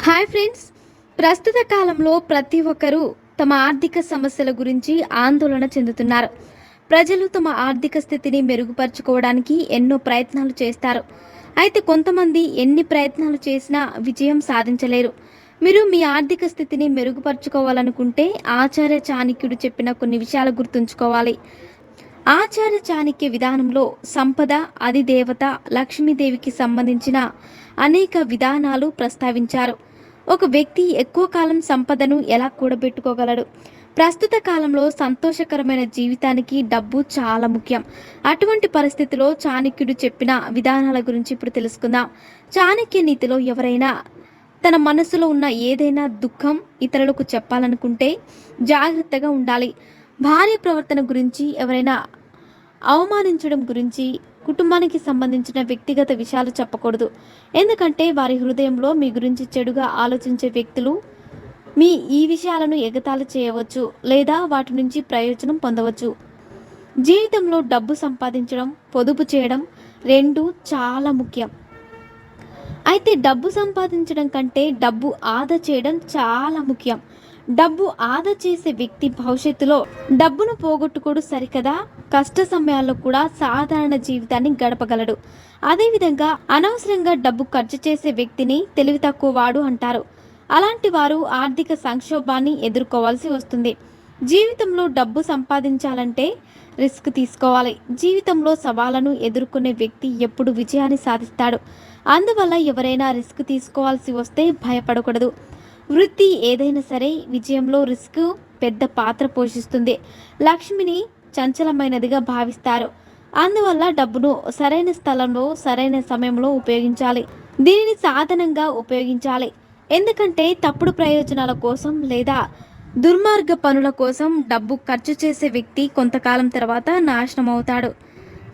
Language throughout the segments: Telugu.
Hi friends. ప్రస్తుత కాలంలో ప్రతి ఒక్కరూ తమ ఆర్థిక సమస్యల గురించి ఆందోళన చెందుతున్నారు. ప్రజలు తమ ఆర్థిక స్థితిని మెరుగుపరుచుకోవడానికి ఎన్నో ప్రయత్నాలు చేస్తారు. అయితే కొంతమంది ఎన్ని ప్రయత్నాలు చేసినా విజయం సాధించలేరు. మీరు మీ ఆర్థిక స్థితిని మెరుగుపరుచుకోవాలనుకుంటే ఆచార్య చాణక్యుడు చెప్పిన కొన్ని విషయాలు గుర్తుంచుకోవాలి. ఆచార్య చాణక్య విధానంలో సంపద, అధిదేవత లక్ష్మీదేవికి సంబంధించిన అనేక విధానాలు ప్రస్తావించారు. ఒక వ్యక్తి ఎక్కువ కాలం సంపదను ఎలా కూడబెట్టుకోగలడు? ప్రస్తుత కాలంలో సంతోషకరమైన జీవితానికి డబ్బు చాలా ముఖ్యం. అటువంటి పరిస్థితిలో చాణక్యుడు చెప్పిన విధానాల గురించి ఇప్పుడు తెలుసుకుందాం. చాణక్య నీతిలో ఎవరైనా తన మనసులో ఉన్న ఏదైనా దుఃఖం ఇతరులకు చెప్పాలనుకుంటే జాగ్రత్తగా ఉండాలి. భార్య ప్రవర్తన గురించి, ఎవరైనా అవమానించడం గురించి, కుటుంబానికి సంబంధించిన వ్యక్తిగత విషయాలు చెప్పకూడదు. ఎందుకంటే వారి హృదయంలో మీ గురించి చెడుగా ఆలోచించే వ్యక్తులు మీ ఈ విషయాలను ఎగతాళి చేయవచ్చు లేదా వాటి నుంచి ప్రయోజనం పొందవచ్చు. జీవితంలో డబ్బు సంపాదించడం, పొదుపు చేయడం రెండు చాలా ముఖ్యం. అయితే డబ్బు సంపాదించడం కంటే డబ్బు ఆదా చేయడం చాలా ముఖ్యం. డబ్బు ఆదా చేసే వ్యక్తి భవిష్యత్తులో డబ్బును పోగొట్టుకోడు సరికదా, కష్ట సమయాల్లో కూడా సాధారణ జీవితాన్ని గడపగలడు. అదేవిధంగా అనవసరంగా డబ్బు ఖర్చు చేసే వ్యక్తిని తెలివి తక్కువ వాడు అంటారు. అలాంటి వారు ఆర్థిక సంక్షోభాన్ని ఎదుర్కోవాల్సి వస్తుంది. జీవితంలో డబ్బు సంపాదించాలంటే రిస్క్ తీసుకోవాలి. జీవితంలో సవాళ్లను ఎదుర్కొనే వ్యక్తి ఎప్పుడు విజయాన్ని సాధిస్తాడు. అందువల్ల ఎవరైనా రిస్క్ తీసుకోవాల్సి వస్తే భయపడకూడదు. వృత్తి ఏదైనా సరే విజయంలో రిస్క్ పెద్ద పాత్ర పోషిస్తుంది. లక్ష్మిని చంచలమైనదిగా భావిస్తారు. అందువల్ల డబ్బును సరైన స్థలంలో సరైన సమయంలో ఉపయోగించాలి. దీనిని సాధనంగా ఉపయోగించాలి. ఎందుకంటే తప్పుడు ప్రయోజనాల కోసం లేదా దుర్మార్గ పనుల కోసం డబ్బు ఖర్చు చేసే వ్యక్తి కొంతకాలం తర్వాత నాశనం అవుతాడు.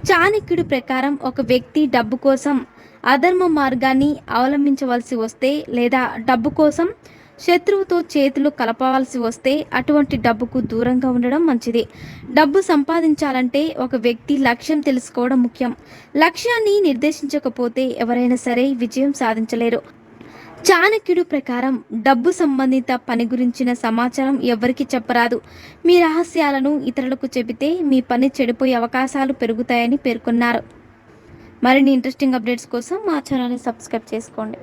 చాణక్యుడి ప్రకారం ఒక వ్యక్తి డబ్బు కోసం అధర్మ మార్గాన్ని అవలంబించవలసి వస్తే లేదా డబ్బు కోసం శత్రువుతో చేతులు కలపవలసి వస్తే అటువంటి డబ్బుకు దూరంగా ఉండడం మంచిది. డబ్బు సంపాదించాలంటే ఒక వ్యక్తి లక్ష్యం తెలుసుకోవడం ముఖ్యం. లక్ష్యాన్ని నిర్దేశించకపోతే ఎవరైనా సరే విజయం సాధించలేరు. చాణక్యుడు ప్రకారం డబ్బు సంబంధిత పని గురించిన సమాచారం ఎవరికి చెప్పరాదు. మీ రహస్యాలను ఇతరులకు చెబితే మీ పని చెడిపోయే అవకాశాలు పెరుగుతాయని పేర్కొన్నారు. మరిన్ని ఇంట్రెస్టింగ్ అప్డేట్స్ కోసం మా ఛానల్ని సబ్స్క్రైబ్ చేసుకోండి.